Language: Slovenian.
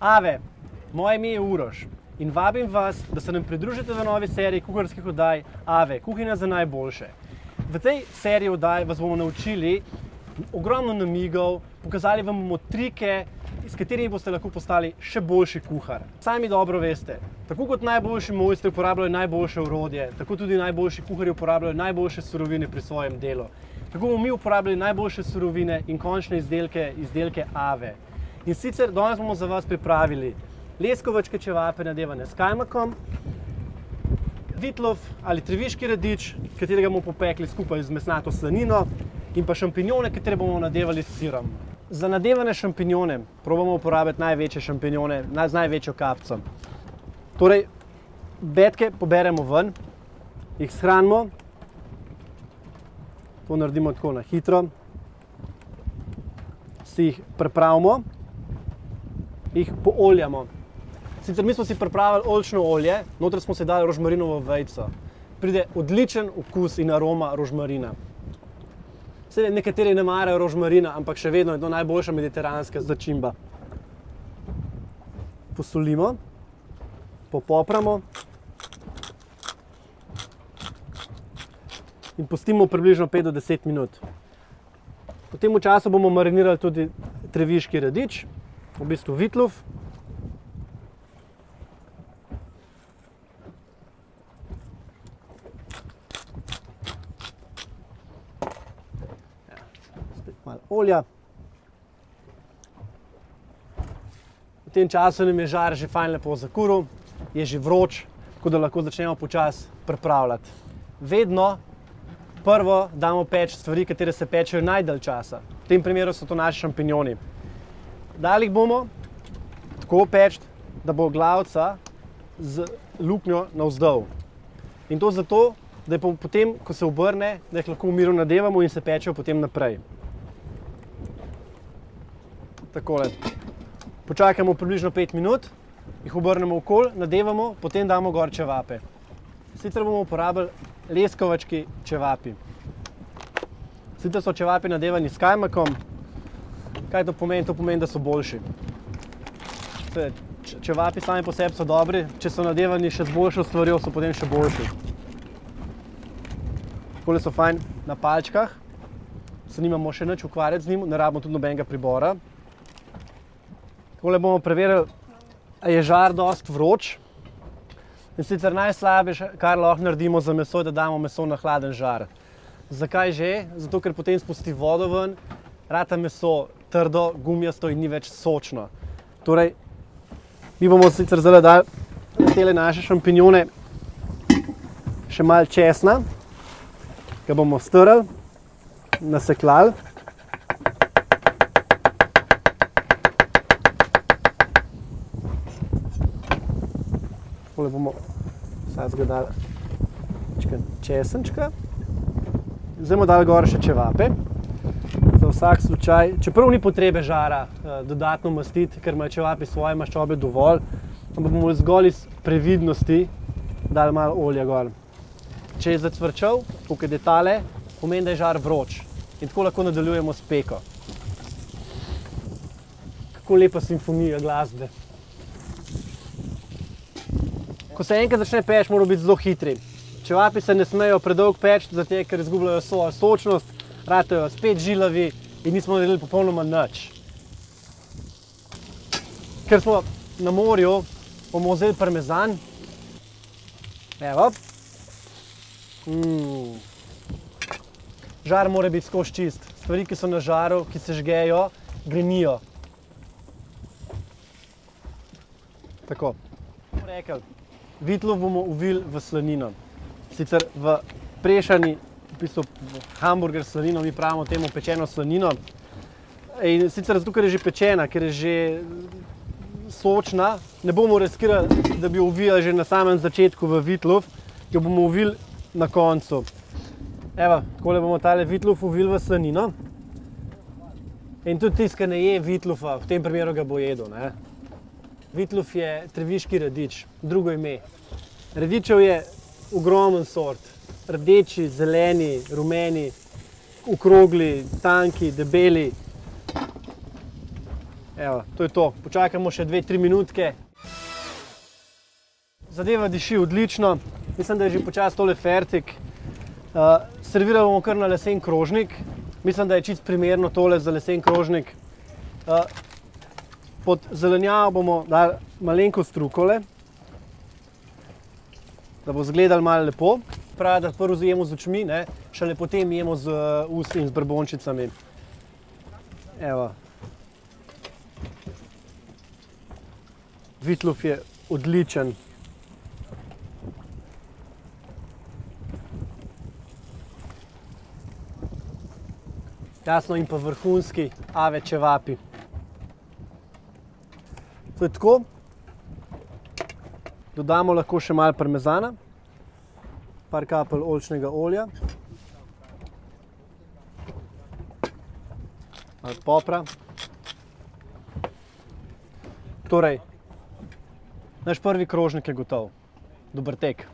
Ave, moje ime je Uroš in vabim vas, da se nam pridružite v novi seriji kuharskih oddaj Ave, kuhinja za najboljše. V tej seriji oddaj vas bomo naučili ogromno namigov, pokazali vam bomo trike, s katerimi boste lahko postali še boljši kuhar. Sami dobro veste, tako kot najboljši mojstri uporabljajo najboljše orodje, tako tudi najboljši kuharji uporabljajo najboljše surovine pri svojem delu. Tako bomo mi uporabljali najboljše surovine in končne izdelke Ave. In sicer danes bomo za vas pripravili leskovačke čevape nadevane s kajmakom, vitlov ali treviški radič, katerega bomo popekli skupaj z mesnato slanino, in pa šampinjone, katere bomo nadevali s sirom. Za nadevane šampinjone probamo uporabiti največje šampinjone z največjo kapico. Torej, betke poberemo ven, jih shranimo, to naredimo tako na hitro, si jih pripravimo, jih pooljamo. Sicer mi smo si pripravili oljčno olje, noter smo si dali rožmarinovo vejico. Pride odličen okus in aroma rožmarina. Seveda nekateri ne marajo rožmarina, ampak še vedno je to najboljša mediteranska začimba. Posolimo, popopramo in pustimo približno 5 do 10 minut. V tem času bomo marinirali tudi treviški radič, v bistvu vitlov. Spet malo olja. V tem času nam je žar že fajn lepo zakuril, je že vroč, tako da lahko začnemo počasi pripravljati. Vedno prvo damo peč stvari, katere se pečejo najdalj časa. V tem primeru so to naši šampinjoni. Dali jih bomo tako peči, da bo glavica z luknjo navzdol. In to zato, da je potem, ko se obrne, da jih lahko v miru nadevamo in se pečejo potem naprej. Takole. Počakamo približno 5 minut, jih obrnemo okoli, nadevamo, potem damo gor čevape. Sicer bomo uporabili leskovački čevapi. Sicer so čevapi nadevani s kajmakom. Kaj to pomeni? To pomeni, da so boljši. Čevapi sami po sebi so dobri, če so nadevani še z boljšo stvarjo, so potem še boljši. Takole so fajn na palčkah, se nimamo še nič ukvarjati z njim, ne rabimo tudi nobenega pribora. Takole bomo preverili, ali je žar dosti vroč. In sicer najslabše, kar lahko naredimo za meso, je, da damo meso na hladen žar. Zakaj že? Zato, ker potem spusti vodo ven, rata meso trdo, gumijasto in ni več sočno. Torej, mi bomo sicer zdaj dali tele naše šampinjone še malo česna, ga bomo strli, nasekljali. Takole bomo vsaj dali česenčka. Zdaj bomo dali gor še čevape. Za vsak slučaj, čeprav ni potrebe žara dodatno mastiti, ker imajo čevapi svoje maščobe dovolj, ampak bomo zgolj iz previdnosti dali malo olja gor. Če je zacvrčal, kot je tale, pomeni, da je žar vroč. In tako lahko nadaljujemo s peko. Kako lepa simfonija glasbe. Ko se enkrat začne peč, moramo biti zelo hitri. Čevapi se ne smejo predolgo peči, zato ker izgubljajo svojo sočnost, ratejo spet žilavi in nismo naredili popolnoma nič. Ker smo na morju, bomo vzeli parmezan. Evo. Žar mora biti skozi čist. Stvari, ki so na žaru, ki se žgejo, grenijo. Tako. Rekli, vitlov bomo uvili v slanino. Sicer v prešani, v bistvu hamburger slanino, mi pravimo temu pečeno slanino. In sicer zato, ker je že pečena, ker je že sočna, ne bomo riskirali, da bi jo uvijali že na samem začetku v vitlov, jo bomo uvili na koncu. Evo, takole bomo tale vitlov uvili v slanino. In tudi tisti, ki ne je vitlova, v tem primeru ga bo jedel. Vitlov je treviški radič, drugo ime. Radičev je ogromen sort. Rdeči, zeleni, rumeni, okrogli, tanki, debeli. Evo, to je to. Počakamo še 2-3 minutke. Zadeva diši odlično. Mislim, da je že počasi tole fertik. Servirali bomo kar na lesen krožnik. Mislim, da je čisto primerno tole za lesen krožnik. Pod zelenjavo bomo dali malenkost rukole, da bo izgledalo malo lepo. Pravi, da prvo zajemo z očmi, šele potem jemo z usti in z brbončicami. Evo. Vitlof je odličen. Jasno, in pa vrhunski ave čevapi. To je tako. Dodamo lahko še malo parmezana, par kapelj oljčnega olja, malo popra. Torej, naš prvi krožnik je gotov. Dober tek.